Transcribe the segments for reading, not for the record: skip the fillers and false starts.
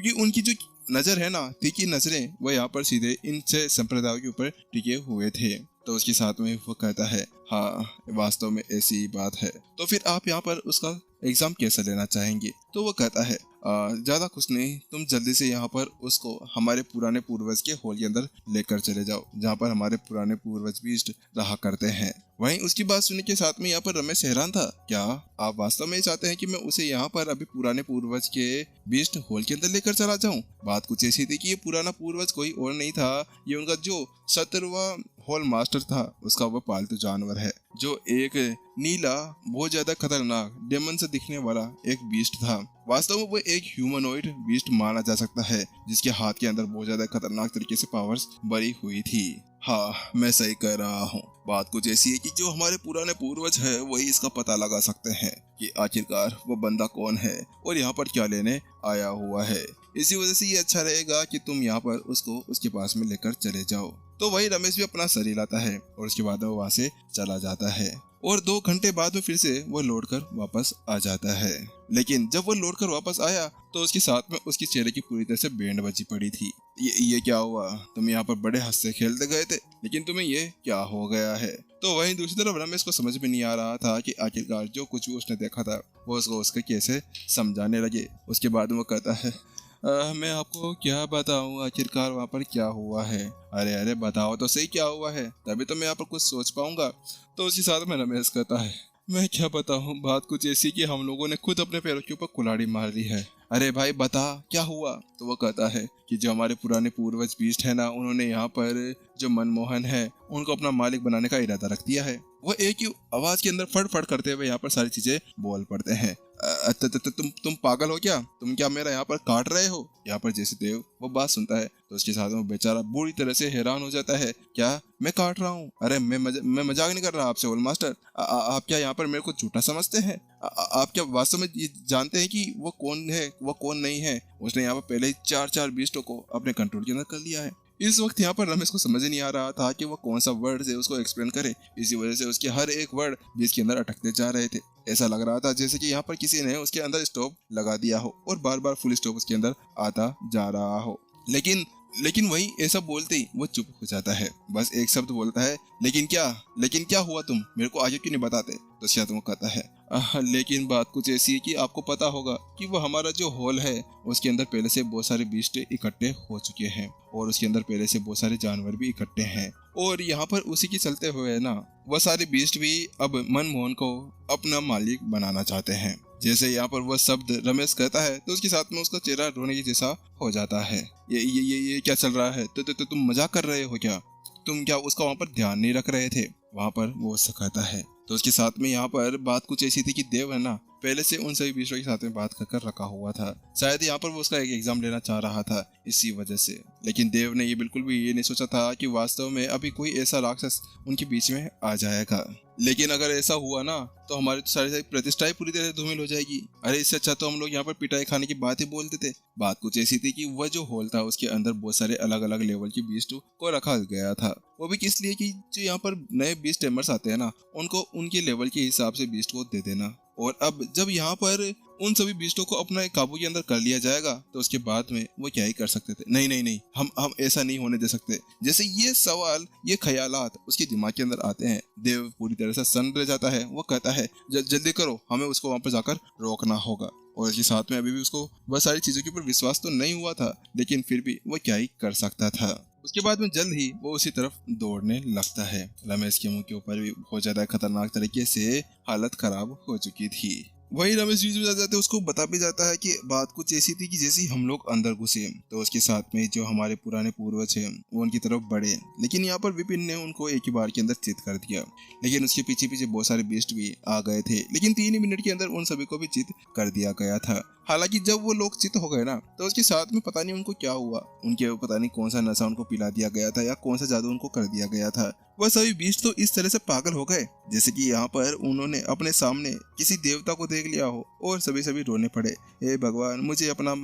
क्योंकि उनकी जो नजर है ना, तीखी नजरें, वो यहाँ पर सीधे इनसे संप्रदायों के ऊपर टिके हुए थे। तो उसके साथ में वो कहता है, हाँ वास्तव में ऐसी ही बात है। तो फिर आप यहाँ पर उसका एग्जाम कैसे लेना चाहेंगे? तो वो कहता है, ज्यादा कुछ नहीं, तुम जल्दी से यहाँ पर उसको हमारे पुराने पूर्वज के हॉल के अंदर लेकर चले जाओ, जहाँ पर हमारे पुराने पूर्वज बीस्ट रहा करते हैं। वहीं उसकी बात सुनने के साथ में यहाँ पर रमेश हैरान था। क्या आप वास्तव में चाहते हैं कि मैं उसे यहाँ पर अभी पुराने पूर्वज के बीस्ट हॉल के अंदर लेकर चला जाऊं? बात कुछ ऐसी थी कि ये पुराना पूर्वज कोई और नहीं था, ये उनका जो 17वां हॉल मास्टर था, उसका वो पालतू जानवर है, जो एक नीला बहुत ज्यादा खतरनाक डेमन से दिखने वाला एक बीस्ट था। वास्तव में वो एक ह्यूमनॉइड बीस्ट माना जा सकता है, जिसके हाथ के अंदर बहुत ज्यादा खतरनाक तरीके से पावर्स भरी हुई थी। हाँ, मैं सही कह रहा हूँ। बात कुछ ऐसी है कि जो हमारे पुराने पूर्वज है वही इसका पता लगा सकते हैं कि आखिरकार वो बंदा कौन है और यहाँ पर क्या लेने आया हुआ है। इसी वजह से ये अच्छा रहेगा कि तुम यहाँ पर उसको उसके पास में लेकर चले जाओ। तो वही रमेश भी अपना सर हिलाता है और उसके बाद वो वहाँ से चला जाता है और 2 घंटे बाद में फिर से वो लौट कर वापस आ जाता है। लेकिन जब वो लौट कर वापस आया तो उसके साथ में उसके चेहरे की पूरी तरह से बैंड बजी पड़ी थी। ये क्या हुआ? तुम यहाँ पर बड़े हंसते खेलते गए थे, लेकिन तुम्हें ये क्या हो गया है? तो वहीं दूसरी तरफ रमेश को समझ में नहीं आ रहा था कि आखिरकार जो कुछ भी उसने देखा था वो उसको उसके कैसे समझाने लगे। उसके बाद वो कहता है, मैं आपको क्या बताऊं आखिरकार वहाँ पर क्या हुआ है? अरे बताओ तो सही क्या हुआ है, तभी तो मैं यहाँ पर कुछ सोच पाऊंगा। तो उसी साथ में रमेश कहता है, मैं क्या बताऊं, बात कुछ ऐसी कि हम लोगों ने खुद अपने पैरों के ऊपर कुल्हाड़ी मार दी है। अरे भाई बता क्या हुआ? तो वो कहता है कि जो हमारे पुराने पूर्वज बीस्ट है ना, उन्होंने यहाँ पर जो मनमोहन है उनको अपना मालिक बनाने का इरादा रख दिया है। वो एक ही आवाज के अंदर फट फट करते हुए यहाँ पर सारी चीजें बोल पड़ते हैं। तुम पागल हो क्या? तुम क्या मेरा यहाँ पर काट रहे हो? यहाँ पर जैसे देव वो बात सुनता है तो उसके साथ में बेचारा बुरी तरह से हैरान हो जाता है। क्या मैं काट रहा हूँ? अरे मैं मजाक नहीं कर रहा आपसे होल मास्टर। आप क्या यहाँ पर मेरे को झूठा समझते हैं? आप क्या वास्तव में ये जानते हैं कि वो कौन है वो कौन नहीं है? उसने यहाँ पर पहले ही 4 बीस्टों को अपने कंट्रोल के अंदर कर लिया है। इस वक्त यहाँ पर रमेश को समझ नहीं आ रहा था कि वो कौन सा वर्ड से उसको एक्सप्लेन करे। इसी वजह से उसके हर एक वर्ड बीच के अंदर अटकते जा रहे थे। ऐसा लग रहा था जैसे कि यहाँ पर किसी ने उसके अंदर स्टॉप लगा दिया हो और बार बार फुल स्टॉप उसके अंदर आता जा रहा हो। लेकिन वही ऐसा बोलते ही वो चुप हो जाता है। बस एक शब्द बोलता है, लेकिन क्या हुआ? तुम मेरे को आगे क्यों नहीं बताते? तो शायद वो कहता है, लेकिन बात कुछ ऐसी है कि आपको पता होगा कि वो हमारा जो हॉल है उसके अंदर पहले से बहुत सारे बीस्ट इकट्ठे हो चुके हैं और उसके अंदर पहले से बहुत सारे जानवर भी इकट्ठे हैं और यहाँ पर उसी के चलते हुए ना वह सारे बीस्ट भी अब मनमोहन को अपना मालिक बनाना चाहते हैं। जैसे यहाँ पर वह शब्द रमेश कहता है तो उसके साथ में उसका चेहरा रोने की जैसा हो जाता है। ये क्या चल रहा है? तो तुम मजाक कर रहे हो क्या? तुम क्या उसका वहाँ पर ध्यान नहीं रख रहे थे? वहाँ पर वो उससे कहता है। तो उसके साथ में यहाँ पर बात कुछ ऐसी थी कि देव है ना पहले से उन सभी बीस्टों के साथ में बात कर रखा हुआ था। शायद यहाँ पर वो उसका एक एग्जाम लेना चाह रहा था इसी वजह से। लेकिन देव ने ये बिल्कुल भी ये नहीं सोचा था कि वास्तव में अभी कोई ऐसा राक्षस उनके बीच में आ जाएगा। लेकिन अगर ऐसा हुआ ना तो हमारी तो सारी प्रतिष्ठाएं पूरी तरह से धूमिल हो जाएगी। अरे इससे अच्छा तो हम लोग यहाँ पर पिटाई खाने की बात ही बोलते थे। बात कुछ ऐसी थी कि वह जो हॉल था उसके अंदर बहुत सारे अलग अलग लेवल की बीस्ट को रखा गया था। वो भी किस लिए कि जो यहाँ पर नए बीस्ट टेमर्स आते हैं ना उनको उनके लेवल के हिसाब से बीस्ट को दे देना। और अब जब यहाँ पर उन सभी बीस्टों को अपना काबू के अंदर कर लिया जाएगा तो उसके बाद में वो क्या ही कर सकते थे। नहीं, हम ऐसा नहीं होने दे सकते। जैसे ये सवाल ये ख्यालात उसके दिमाग के अंदर आते हैं, देव पूरी तरह से सन्न रह जाता है। वो कहता है जल्दी करो, हमें उसको वहां पर जाकर रोकना होगा। और इसके साथ में अभी भी उसको बहुत सारी चीजों के ऊपर विश्वास तो नहीं हुआ था, लेकिन फिर भी वो क्या ही कर सकता था। उसके बाद में जल्द ही वो उसी तरफ दौड़ने लगता है। रमेश के मुंह के ऊपर भी बहुत ज्यादा खतरनाक तरीके से हालत खराब हो चुकी थी। वही रमेश बीच में जाते उसको बता भी जाता है कि बात कुछ ऐसी थी कि जैसे हम लोग अंदर घुसे तो उसके साथ में जो हमारे पुराने पूर्वज हैं वो उनकी तरफ बढ़े, लेकिन यहाँ पर विपिन ने उनको एक ही बार के अंदर चित कर दिया। लेकिन उसके पीछे पीछे बहुत सारे बीस्ट भी आ गए थे, लेकिन 3 ही मिनट के अंदर उन सभी को भी चित कर दिया गया था। हालांकि जब वो लोग चित हो गए ना तो उसके साथ में पता नहीं उनको क्या हुआ, उनके पता नहीं कौन सा नशा उनको पिला दिया गया था या कौन सा जादू उनको कर दिया गया था। वह सभी बीस्ट तो इस तरह से पागल हो गए जैसे कि यहाँ पर उन्होंने अपने सामने किसी देवता को देख लिया हो और सभी रोने पड़े, हे भगवान मुझे अपना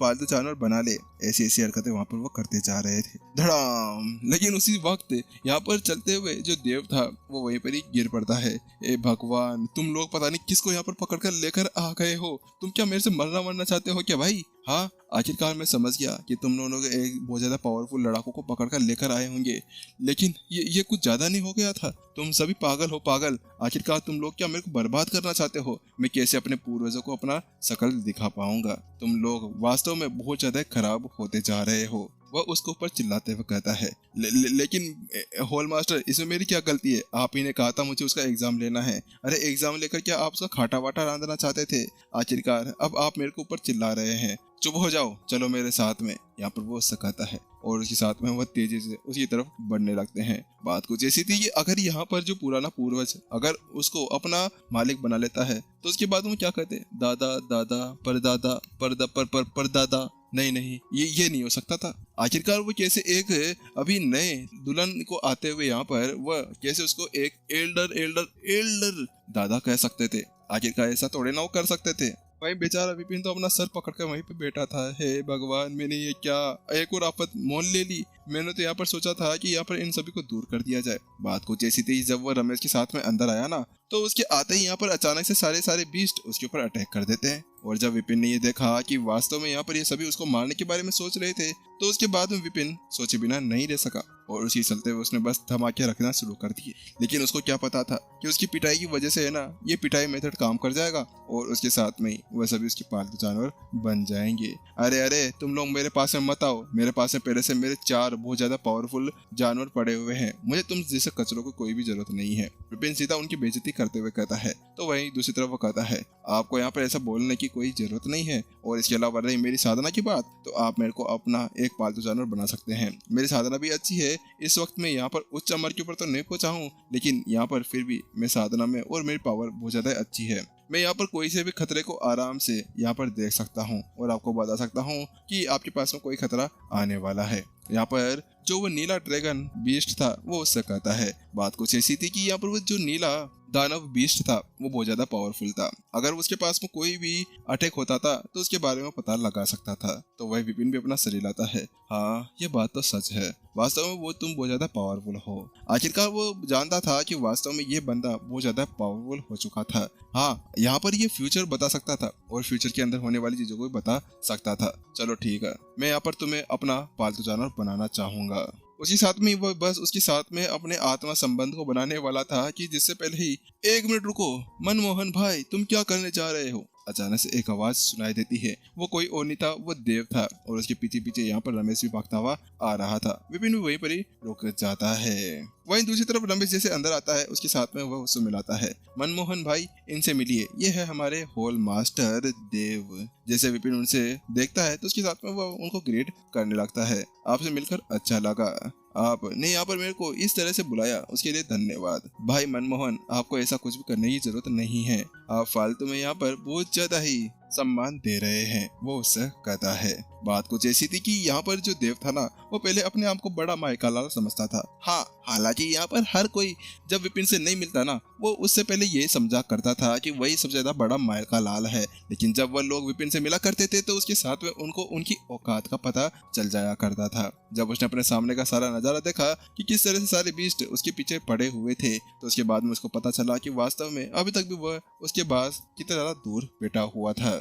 पालतू जानवर बना ले। ऐसी हरकतें वहाँ पर वो करते जा रहे थे। धड़ाम। लेकिन उसी वक्त यहाँ पर चलते हुए जो देव था वो वहीं पर ही गिर पड़ता है। हे भगवान तुम लोग पता नहीं किसको यहाँ पर पकड़ कर लेकर आ गए हो। तुम क्या मेरे से मरना चाहते हो क्या भाई? हाँ, आखिरकार मैं समझ गया कि तुम दोनों एक बहुत ज्यादा पावरफुल लड़ाकू को पकड़कर लेकर आए होंगे, लेकिन ये कुछ ज्यादा नहीं हो गया था? तुम सभी पागल हो पागल। आखिरकार तुम लोग क्या मेरे को बर्बाद करना चाहते हो? मैं कैसे अपने पूर्वजों को अपना शकल दिखा पाऊंगा? तुम लोग वास्तव में बहुत ज्यादा खराब होते जा रहे हो। वह उसके ऊपर चिल्लाते हुए कहता है, लेकिन होल मास्टर, इसमें मेरी क्या गलती है? आप ही ने कहा था मुझे उसका एग्जाम लेना है। अरे एग्जाम लेकर क्या आप उसका खाटा वाटा रांधना चाहते थे? आखिरकार अब आप मेरे को ऊपर चिल्ला रहे हैं। चुप हो जाओ, चलो मेरे साथ में। यहाँ पर वो उससे कहता है और उसके साथ में वह तेजी से उसकी तरफ बढ़ने लगते हैं। बात कुछ ऐसी थी कि अगर यहाँ पर जो पुराना पूर्वज अगर उसको अपना मालिक बना लेता है तो उसके बाद वो क्या कहते? दादा दादा परदादा परदा पर परदादा। नहीं, ये नहीं हो सकता था। आखिरकार वो कैसे एक अभी नए दुल्हन को आते हुए यहाँ पर वह कैसे उसको एक एल्डर दादा कह सकते थे? आखिरकार ऐसा थोड़े ना वो कर सकते थे। भाई बेचारा विपिन तो अपना सर पकड़कर वहीं पे बैठा था। हे भगवान, मैंने ये क्या एक और आफत मोल ले ली। मैंने तो यहाँ पर सोचा था कि यहाँ पर इन सभी को दूर कर दिया जाए। बात कुछ ऐसी थी, जब वो रमेश के साथ में अंदर आया ना, तो उसके आते ही यहाँ पर अचानक से सारे बीस्ट उसके ऊपर अटैक कर देते हैं। और जब विपिन ने ये देखा कि वास्तव में यहाँ पर ये सभी उसको मारने के बारे में सोच रहे थे, तो उसके बाद में विपिन सोचे बिना नहीं रह सका और उसी चलते हुए उसने बस धमाके रखना शुरू कर दिए। लेकिन उसको क्या पता था कि उसकी पिटाई की वजह से है ना, ये पिटाई मेथड काम कर जाएगा और उसके साथ में ही वह सभी उसके पालतू जानवर बन जाएंगे। अरे तुम लोग मेरे पास में मत आओ। मेरे पास में पहले से मेरे 4 बहुत ज्यादा पावरफुल जानवर पड़े हुए हैं। मुझे तुम जैसे कचरों को कोई भी जरूरत नहीं है। विपिन सीधा उनकी बेइज्जती करते हुए कहता है। तो वहीं दूसरी तरफ वो कहता है, आपको यहाँ पर ऐसा बोलने की कोई जरूरत नहीं है। और इसके अलावा रही मेरी साधना की बात, तो आप मेरे को अपना एक पालतू जानवर बना सकते हैं। मेरी साधना भी अच्छी है। इस वक्त मैं यहाँ पर उच्च अमर के ऊपर तो नहीं पहुंचा हूँ, लेकिन यहाँ पर फिर भी मैं साधना में और मेरी पावर बहुत ज्यादा अच्छी है। मैं यहाँ पर कोई से भी खतरे को आराम से यहाँ पर देख सकता हूँ और आपको बता सकता हूँ कि आपके पास में कोई खतरा आने वाला है। यहाँ पर जो वो नीला ड्रैगन बीस्ट था वो उससे कहता है। बात कुछ ऐसी थी कि यहाँ पर वो जो नीला दानव बीस्ट था वो बहुत ज्यादा पावरफुल था। अगर उसके पास में कोई भी अटैक होता था तो उसके बारे में पता लगा सकता था। तो वह विपिन भी अपना सर हिलाता है। हाँ, ये बात तो सच है। वास्तव में वो तुम बहुत ज्यादा पावरफुल हो। आखिरकार वो जानता था कि वास्तव में ये बंदा बहुत ज्यादा पावरफुल हो चुका था। हाँ, यहाँ पर ये फ्यूचर बता सकता था और फ्यूचर के अंदर होने वाली चीजों को भी बता सकता था। चलो ठीक है, मैं यहाँ पर तुम्हें अपना पालतू जानवर बनाना चाहूंगा। उसी साथ में वो बस उसके साथ में अपने आत्मा संबंध को बनाने वाला था कि जिससे पहले ही, 1 मिनट रुको मनमोहन भाई, तुम क्या करने जा रहे हो? अचानक से एक आवाज सुनाई देती है। वो कोई और नहीं था, वो देव था और उसके पीछे पीछे यहाँ पर रमेश भी भागता हुआ आ रहा था। विपिन भी वहीं पर ही रुक जाता है। वहीं दूसरी तरफ रमेश जैसे अंदर आता है, उसके साथ में वह उससे मिलाता है। मनमोहन भाई, इनसे मिलिए, ये है हमारे होल मास्टर देव। जैसे विपिन उनसे देखता है तो उसके साथ में वह उनको ग्रेट करने लगता है। आपसे मिलकर अच्छा लगा। आपने यहाँ पर मेरे को इस तरह से बुलाया, उसके लिए धन्यवाद। भाई मनमोहन, आपको ऐसा कुछ भी करने की जरूरत नहीं है। आप फालतू में यहाँ पर बहुत ज्यादा ही सम्मान दे रहे हैं, वो उससे कहता है। बात कुछ ऐसी थी कि यहाँ पर जो देव था ना, वो पहले अपने आप को बड़ा मायका लाल समझता था। हाँ, हालांकि यहाँ पर हर कोई जब विपिन से नहीं मिलता ना, वो उससे पहले ये समझा करता था कि वही सबसे ज्यादा बड़ा मायका लाल है। लेकिन जब वह लोग विपिन से मिला करते थे तो उसके साथ में उनको उनकी औकात का पता चल जाया करता था। जब उसने अपने सामने का सारा नजारा देखा कि किस तरह से सारे बीस्ट उसके पीछे पड़े हुए थे, तो उसके बाद में उसको पता चला कि वास्तव में अभी तक भी वह उसके पास कितना ज्यादा दूर बैठा हुआ था।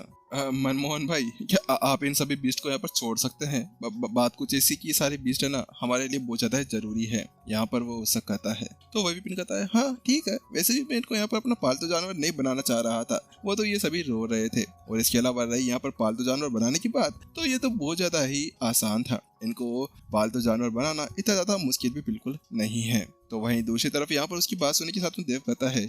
मनमोहन भाई, क्या आप इन सभी बीस्ट को यहाँ पर छोड़ सकते हैं? बात कुछ ऐसी कि सारे बीस्ट है ना हमारे लिए बहुत ज्यादा जरूरी है। यहाँ पर वो उससे कहता है। तो वही विपिन कहता है, हाँ ठीक है, वैसे भी मैं इनको यहाँ पर अपना पालतू जानवर नहीं बनाना चाह रहा था, वो तो ये सभी रो रहे थे। और इसके अलावा रही यहाँ पर पालतू जानवर बनाने की बात, तो ये तो बहुत ज्यादा ही आसान था। इनको पालतू जानवर बनाना इतना ज्यादा मुश्किल भी बिल्कुल नहीं है। तो वहीं दूसरी तरफ यहाँ पर उसकी बात सुनने के साथ में देव कहता है,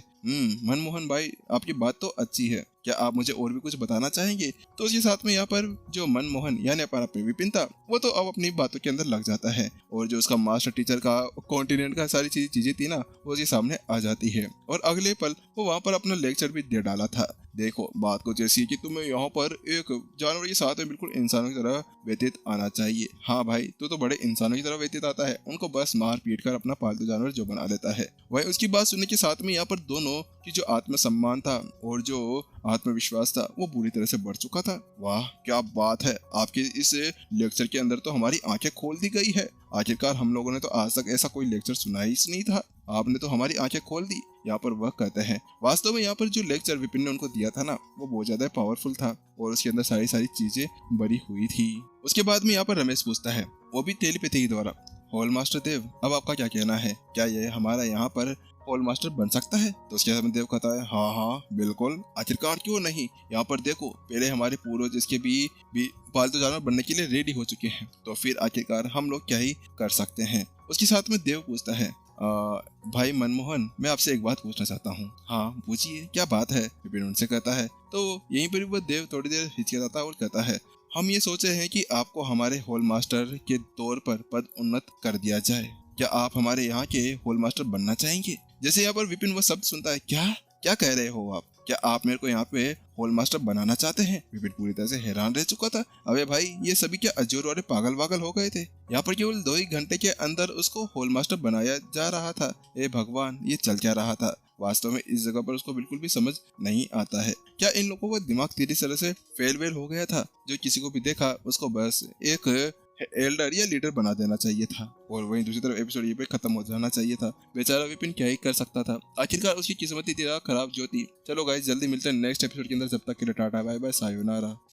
मनमोहन भाई, आपकी बात तो अच्छी है, क्या आप मुझे और भी कुछ बताना चाहेंगे? तो उसके साथ में यहाँ पर जो मनमोहन यानी अपना विपिन था, वो तो अब अपनी बातों के अंदर लग जाता है और जो उसका मास्टर टीचर का कॉन्टिनेंट का सारी चीजें थी ना, वो उसके सामने आ जाती है। और अगले पल वो वहाँ पर अपना लेक्चर भी दे डाला था। देखो, बात कुछ ऐसी कि तुम्हें यहाँ पर एक जानवर के साथ में बिल्कुल इंसानों की तरह व्यतीत आना चाहिए। हाँ भाई, तू तो बड़े इंसानों की तरह व्यतीत आता है, उनको बस मार पीट कर अपना पालतू जानवर जो बना लेता है। वही उसकी बात सुनने के साथ में यहाँ पर दोनों की जो आत्मसम्मान था और जो आत्मविश्वास था वो पूरी तरह से बढ़ चुका था। वाह क्या बात है, आपके इस लेक्चर के अंदर तो हमारी आंखें खोल दी गई है। आखिरकार हम लोगों ने तो आज तक ऐसा कोई लेक्चर सुना ही नहीं था, आपने तो हमारी आंखें खोल दी। यहाँ पर वह कहते हैं वास्तव में यहाँ पर जो लेक्चर विपिन ने उनको दिया था ना, वो बहुत ज्यादा पावरफुल था और उसके अंदर सारी सारी चीजें भरी हुई थी। उसके बाद में यहाँ पर रमेश पूछता है, वो भी टेलीपैथी के द्वारा, हॉल मास्टर देव अब आपका क्या कहना है, क्या ये हमारा यहाँ पर हॉल मास्टर बन सकता है? तो उसके बाद देव कहता है हाँ हाँ बिल्कुल, आखिरकार क्यों नहीं। यहाँ पर देखो पहले हमारे पूर्वज इसके भी पालतू जानवर बनने के लिए रेडी हो चुके हैं, तो फिर आखिरकार हम लोग क्या ही कर सकते हैं। उसके साथ में देव पूछता है भाई मनमोहन, मैं आपसे एक बात पूछना चाहता हूँ। हाँ पूछिए, क्या बात है? विपिन उनसे कहता है। तो यहीं पर वो देव थोड़ी देर हिचकिचाता और कहता है, हम ये सोचे हैं कि आपको हमारे हॉल मास्टर के तौर पर पद उन्नत कर दिया जाए, क्या आप हमारे यहाँ के हॉल मास्टर बनना चाहेंगे? जैसे यहाँ पर विपिन वो शब्द सुनता है, क्या क्या कह रहे हो आप, क्या आप मेरे को यहाँ पे हॉल मास्टर बनाना चाहते हैं? विपिन पूरी तरह से हैरान रह चुका था। अबे भाई ये सभी क्या अजूर वाले पागल वागल हो गए थे? यहाँ पर केवल 2 ही घंटे के अंदर उसको हॉल मास्टर बनाया जा रहा था। ए भगवान, ये चल क्या रहा था? वास्तव में इस जगह पर उसको बिल्कुल भी समझ नहीं आता है। क्या इन लोगों का दिमाग तेरी तरह से फेल हो गया था, जो किसी को भी देखा उसको बस एक एल्डर या लीडर बना देना चाहिए था, और वहीं दूसरी तरफ एपिसोड ये पे खत्म हो जाना चाहिए था। बेचारा विपिन क्या ही कर सकता था, आखिरकार उसकी किस्मत ही खराब जो थी। चलो गाइस, जल्दी मिलते हैं नेक्स्ट एपिसोड के अंदर, जब तक के लिए टाटा बाय बाय सायोनारा।